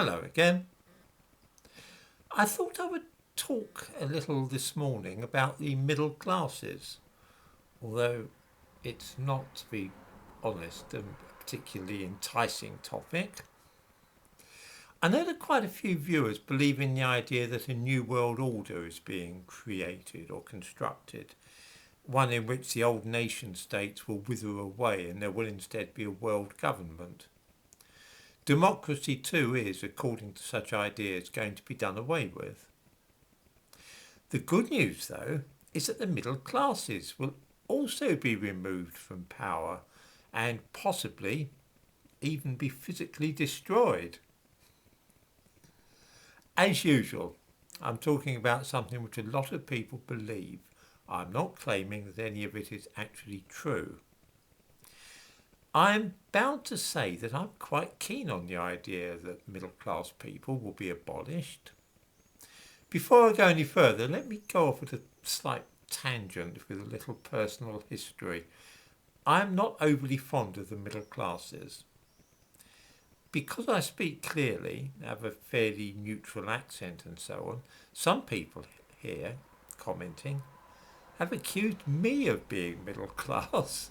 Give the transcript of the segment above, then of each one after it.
Hello again. I thought I would talk a little this morning about the middle classes, although it's not, to be honest, a particularly enticing topic. I know that quite a few viewers believe in the idea that a new world order is being created or constructed, one in which the old nation states will wither away and there will instead be a world government. Democracy too is, according to such ideas, going to be done away with. The good news, though, is that the middle classes will also be removed from power and possibly even be physically destroyed. As usual, I'm talking about something which a lot of people believe. I'm not claiming that any of it is actually true. I'm bound to say that I'm quite keen on the idea that middle class people will be abolished. Before I go any further, let me go off at a slight tangent with a little personal history. I am not overly fond of the middle classes. Because I speak clearly, have a fairly neutral accent and so on, some people here, commenting, have accused me of being middle class.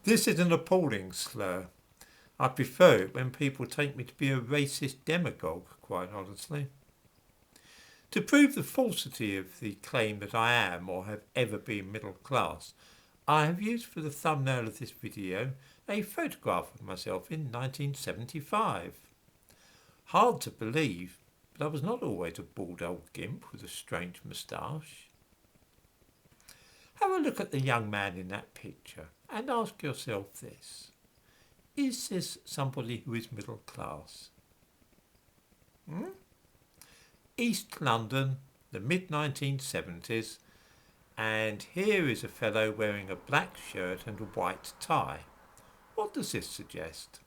This is an appalling slur. I prefer it when people take me to be a racist demagogue, quite honestly. To prove the falsity of the claim that I am or have ever been middle class, I have used for the thumbnail of this video a photograph of myself in 1975. Hard to believe, but I was not always a bald old gimp with a strange moustache. Have a look at the young man in that picture and ask yourself this. Is this somebody who is middle class? East London, the mid-1970s, and here is a fellow wearing a black shirt and a white tie. What does this suggest?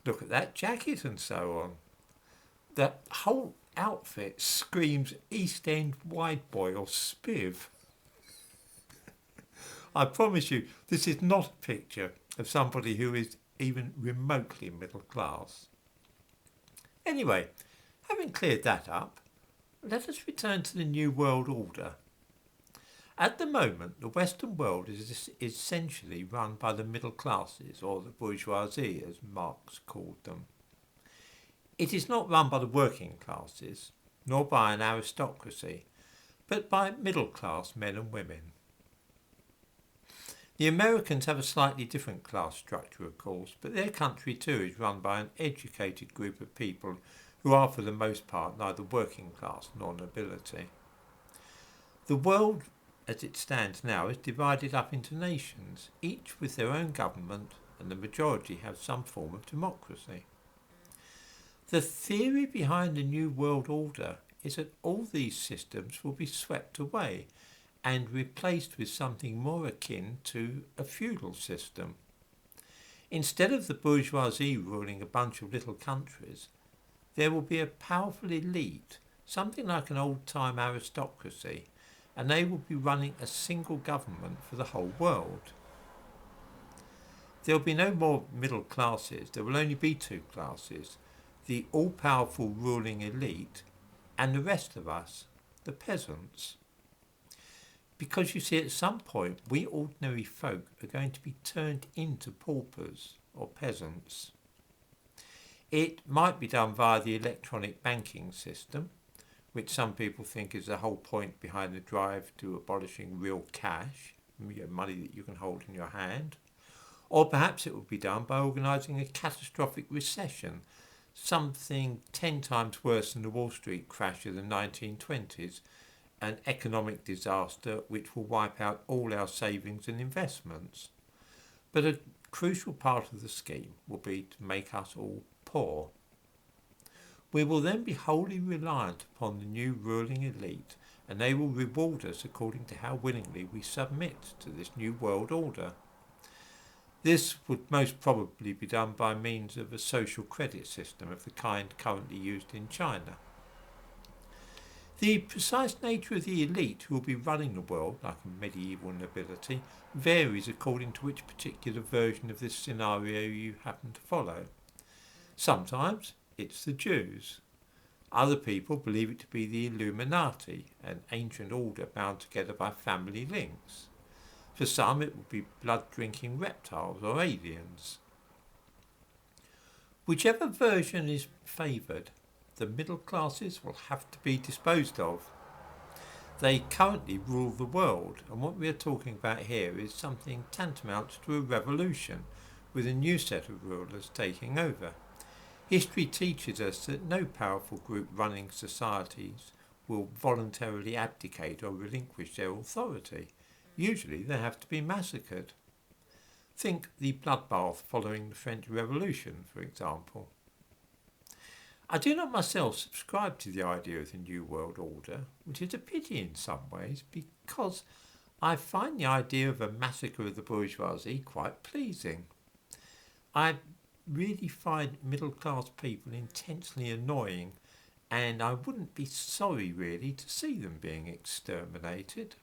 Look at that jacket and so on. The whole outfit screams East End wide boy or spiv. I promise you, this is not a picture of somebody who is even remotely middle class. Anyway, having cleared that up, let us return to the New World Order. At the moment, the Western world is essentially run by the middle classes, or the bourgeoisie, as Marx called them. It is not run by the working classes, nor by an aristocracy, but by middle-class men and women. The Americans have a slightly different class structure, of course, but their country too is run by an educated group of people who are for the most part neither working class nor nobility. The world as it stands now is divided up into nations, each with their own government, and the majority have some form of democracy. The theory behind the New World Order is that all these systems will be swept away and replaced with something more akin to a feudal system. Instead of the bourgeoisie ruling a bunch of little countries, there will be a powerful elite, something like an old-time aristocracy, and they will be running a single government for the whole world. There will be no more middle classes, there will only be two classes, the all-powerful ruling elite and the rest of us, the peasants. Because you see, at some point, we ordinary folk are going to be turned into paupers or peasants. It might be done via the electronic banking system, which some people think is the whole point behind the drive to abolishing real cash, money that you can hold in your hand. Or perhaps it would be done by organising a catastrophic recession, something 10 times worse than the Wall Street crash of the 1920s, an economic disaster which will wipe out all our savings and investments. But a crucial part of the scheme will be to make us all poor. We will then be wholly reliant upon the new ruling elite, and they will reward us according to how willingly we submit to this new world order. This would most probably be done by means of a social credit system of the kind currently used in China. The precise nature of the elite who will be running the world, like a medieval nobility, varies according to which particular version of this scenario you happen to follow. Sometimes it's the Jews. Other people believe it to be the Illuminati, an ancient order bound together by family links. For some it would be blood-drinking reptiles or aliens. Whichever version is favoured, the middle classes will have to be disposed of. They currently rule the world, and what we are talking about here is something tantamount to a revolution, with a new set of rulers taking over. History teaches us that no powerful group running societies will voluntarily abdicate or relinquish their authority. Usually they have to be massacred. Think the bloodbath following the French Revolution, for example. I do not myself subscribe to the idea of the New World Order, which is a pity in some ways, because I find the idea of a massacre of the bourgeoisie quite pleasing. I really find middle class people intensely annoying, and I wouldn't be sorry really to see them being exterminated.